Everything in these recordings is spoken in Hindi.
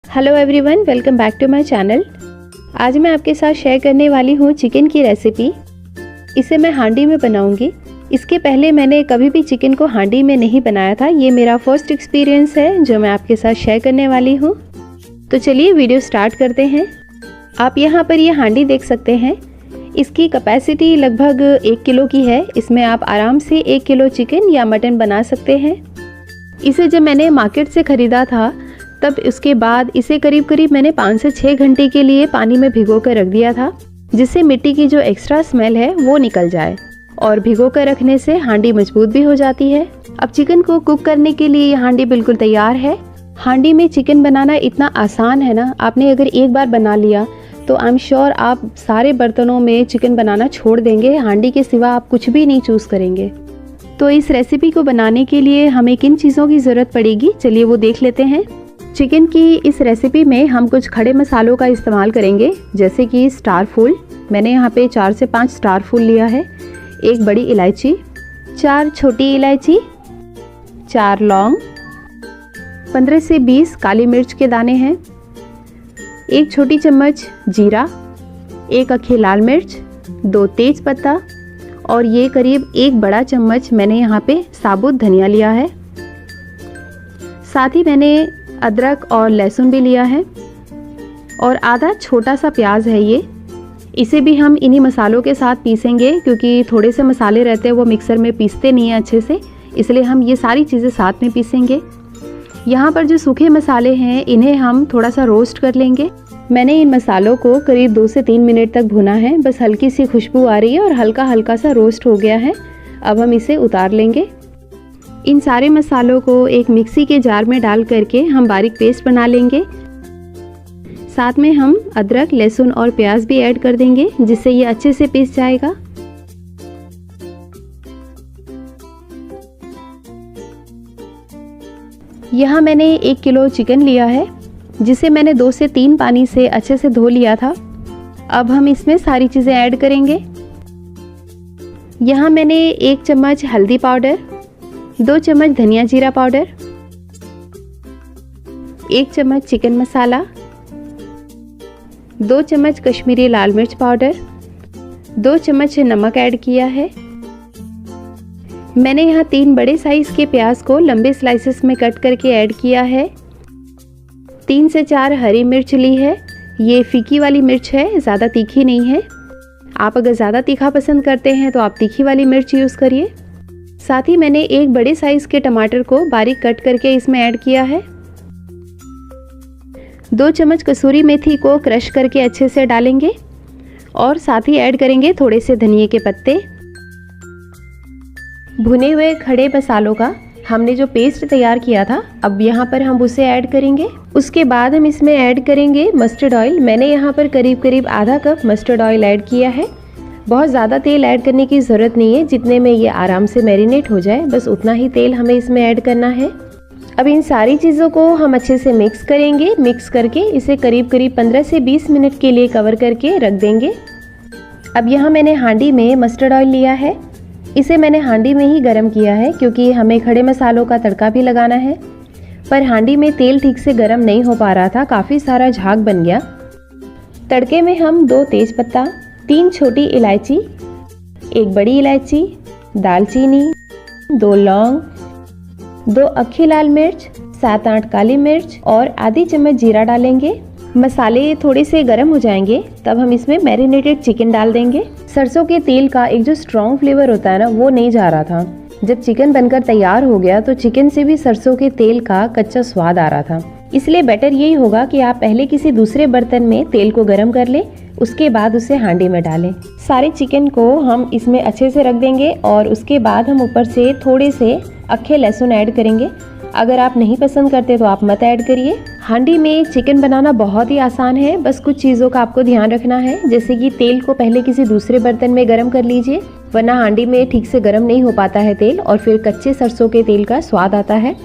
Hello everyone, welcome back to my channel. आज मैं आपके साथ शेयर करने वाली हूँ चिकन की रेसिपी। इसे मैं हांडी में बनाऊंगी। इसके पहले मैंने कभी भी चिकन को हांडी में नहीं बनाया था। ये मेरा फर्स्ट एक्सपीरियंस है जो मैं आपके साथ शेयर करने वाली हूँ। तो चलिए वीडियो स्टार्ट करते हैं। आप यहाँ पर ये हांडी देख सकते हैं। इसकी कैपेसिटी लगभग 1 किलो की है। इसमें आप आराम से 1 किलो चिकन या मटन बना सकते हैं। इसे जब मैंने मार्केट से ख़रीदा था तब उसके बाद इसे करीब मैंने 5 से 6 घंटे के लिए पानी में भिगो कर रख दिया था, जिससे मिट्टी की जो एक्स्ट्रा स्मेल है वो निकल जाए। और भिगो कर रखने से हांडी मजबूत भी हो जाती है। अब चिकन को कुक करने के लिए ये हांडी बिल्कुल तैयार है। हांडी में चिकन बनाना इतना आसान है ना, आपने अगर एक बार बना लिया तो आई एम श्योर आप सारे बर्तनों में चिकन बनाना छोड़ देंगे। हांडी के सिवा आप कुछ भी नहीं चूज़ करेंगे। तो इस रेसिपी को बनाने के लिए हमें किन चीज़ों की ज़रूरत पड़ेगी, चलिए वो देख लेते हैं। चिकन की इस रेसिपी में हम कुछ खड़े मसालों का इस्तेमाल करेंगे, जैसे कि स्टार फूल। मैंने यहाँ पे 4 से 5 स्टार फूल लिया है, 1 बड़ी इलायची, 4 छोटी इलायची, 4 लौंग, 15 से 20 काली मिर्च के दाने हैं, 1 छोटी चम्मच जीरा, 1 अख्खी लाल मिर्च, 2 तेज पत्ता और ये करीब 1 बड़ा चम्मच मैंने यहाँ पे साबुत धनिया लिया है। साथ ही मैंने अदरक और लहसुन भी लिया है और आधा छोटा सा प्याज है ये। इसे भी हम इन्हीं मसालों के साथ पीसेंगे, क्योंकि थोड़े से मसाले रहते हैं वो मिक्सर में पीसते नहीं हैं अच्छे से, इसलिए हम ये सारी चीज़ें साथ में पीसेंगे। यहाँ पर जो सूखे मसाले हैं इन्हें हम थोड़ा सा रोस्ट कर लेंगे। मैंने इन मसालों को करीब 2 से 3 मिनट तक भुना है। बस हल्की सी खुशबू आ रही है और हल्का हल्का सा रोस्ट हो गया है। अब हम इसे उतार लेंगे। इन सारे मसालों को एक मिक्सी के जार में डाल करके हम बारीक पेस्ट बना लेंगे। साथ में हम अदरक, लहसुन और प्याज भी ऐड कर देंगे, जिससे ये अच्छे से पीस जाएगा। यहाँ मैंने 1 किलो चिकन लिया है, जिसे मैंने 2 से 3 पानी से अच्छे से धो लिया था। अब हम इसमें सारी चीज़ें ऐड करेंगे। यहाँ मैंने 1 चम्मच हल्दी पाउडर, 2 चम्मच धनिया जीरा पाउडर, 1 चम्मच चिकन मसाला, 2 चम्मच कश्मीरी लाल मिर्च पाउडर, 2 चम्मच नमक ऐड किया है। मैंने यहाँ 3 बड़े साइज़ के प्याज को लंबे स्लाइसेस में कट करके ऐड किया है। 3 से 4 हरी मिर्च ली है। ये फीकी वाली मिर्च है, ज़्यादा तीखी नहीं है। आप अगर ज़्यादा तीखा पसंद करते हैं तो आप तीखी वाली मिर्च यूज़ करिए। साथ ही मैंने 1 बड़े साइज़ के टमाटर को बारीक कट करके इसमें ऐड किया है। 2 चम्मच कसूरी मेथी को क्रश करके अच्छे से डालेंगे और साथ ही ऐड करेंगे थोड़े से धनिए के पत्ते। भुने हुए खड़े मसालों का हमने जो पेस्ट तैयार किया था, अब यहाँ पर हम उसे ऐड करेंगे। उसके बाद हम इसमें ऐड करेंगे मस्टर्ड ऑयल। मैंने यहाँ पर करीब आधा कप मस्टर्ड ऑयल ऐड किया है। बहुत ज़्यादा तेल ऐड करने की ज़रूरत नहीं है, जितने में ये आराम से मैरिनेट हो जाए बस उतना ही तेल हमें इसमें ऐड करना है। अब इन सारी चीज़ों को हम अच्छे से मिक्स करेंगे। मिक्स करके इसे करीब 15 से 20 मिनट के लिए कवर करके रख देंगे। अब यहाँ मैंने हांडी में मस्टर्ड ऑयल लिया है। इसे मैंने हांडी में ही गर्म किया है, क्योंकि हमें खड़े मसालों का तड़का भी लगाना है। पर हांडी में तेल ठीक से गर्म नहीं हो पा रहा था, काफ़ी सारा झाग बन गया। तड़के में हम 2 तेज पत्ता, 3 छोटी इलायची, 1 बड़ी इलायची, दालचीनी, 2 लौंग, 2 अख्खी लाल मिर्च, 7-8 काली मिर्च और आधी चम्मच जीरा डालेंगे। मसाले थोड़े से गर्म हो जाएंगे तब हम इसमें मैरिनेटेड चिकन डाल देंगे। सरसों के तेल का एक जो स्ट्रॉन्ग फ्लेवर होता है ना, वो नहीं जा रहा था। जब चिकन बनकर तैयार हो गया तो चिकन से भी सरसों के तेल का कच्चा स्वाद आ रहा था। इसलिए बेटर यही होगा कि आप पहले किसी दूसरे बर्तन में तेल को गर्म कर लें, उसके बाद उसे हांडी में डालें। सारे चिकन को हम इसमें अच्छे से रख देंगे और उसके बाद हम ऊपर से थोड़े से अख्खे लहसुन ऐड करेंगे। अगर आप नहीं पसंद करते तो आप मत ऐड करिए। हांडी में चिकन बनाना बहुत ही आसान है, बस कुछ चीज़ों का आपको ध्यान रखना है, जैसे कि तेल को पहले किसी दूसरे बर्तन में गर्म कर लीजिए, वरना हांडी में ठीक से गर्म नहीं हो पाता है तेल और फिर कच्चे सरसों के तेल का स्वाद आता है।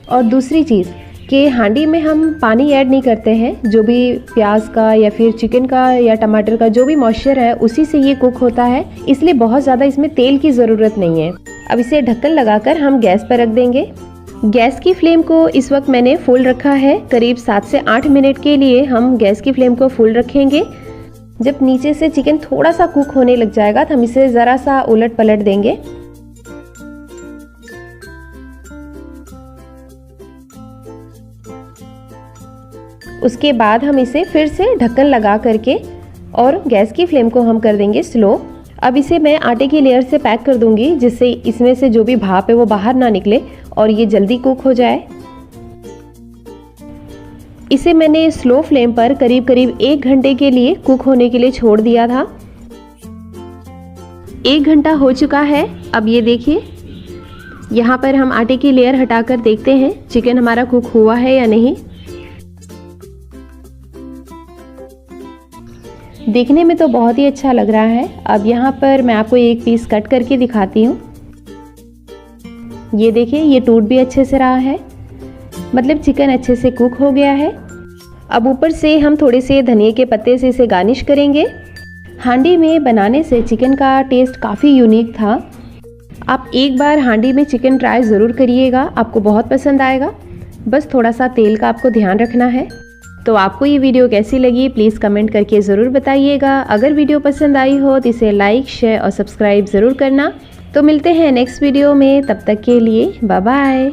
और दूसरी चीज़ कि हांडी में हम पानी ऐड नहीं करते हैं। जो भी प्याज का या फिर चिकन का या टमाटर का जो भी मॉइस्चर है उसी से ये कुक होता है, इसलिए बहुत ज़्यादा इसमें तेल की ज़रूरत नहीं है। अब इसे ढक्कन लगाकर हम गैस पर रख देंगे। गैस की फ्लेम को इस वक्त मैंने फुल रखा है। करीब 7 से 8 मिनट के लिए हम गैस की फ्लेम को फुल रखेंगे। जब नीचे से चिकन थोड़ा सा कुक होने लग जाएगा तो हम इसे ज़रा सा उलट पलट देंगे। उसके बाद हम इसे फिर से ढक्कन लगा करके और गैस की फ्लेम को हम कर देंगे स्लो। अब इसे मैं आटे की लेयर से पैक कर दूंगी, जिससे इसमें से जो भी भाप है वो बाहर ना निकले और ये जल्दी कुक हो जाए। इसे मैंने स्लो फ्लेम पर करीब 1 घंटे के लिए कुक होने के लिए छोड़ दिया था। 1 घंटा हो चुका है। अब ये देखिए, यहाँ पर हम आटे की लेयर हटाकर देखते हैं चिकन हमारा कुक हुआ है या नहीं। देखने में तो बहुत ही अच्छा लग रहा है। अब यहाँ पर मैं आपको एक पीस कट करके दिखाती हूँ। ये देखिए, ये टूट भी अच्छे से रहा है, मतलब चिकन अच्छे से कुक हो गया है। अब ऊपर से हम थोड़े से धनिया के पत्ते से इसे गार्निश करेंगे। हांडी में बनाने से चिकन का टेस्ट काफ़ी यूनिक था। आप एक बार हांडी में चिकन ट्राई ज़रूर करिएगा, आपको बहुत पसंद आएगा। बस थोड़ा सा तेल का आपको ध्यान रखना है। तो आपको ये वीडियो कैसी लगी प्लीज़ कमेंट करके ज़रूर बताइएगा। अगर वीडियो पसंद आई हो तो इसे लाइक, शेयर और सब्सक्राइब ज़रूर करना। तो मिलते हैं नेक्स्ट वीडियो में, तब तक के लिए बाय बाय।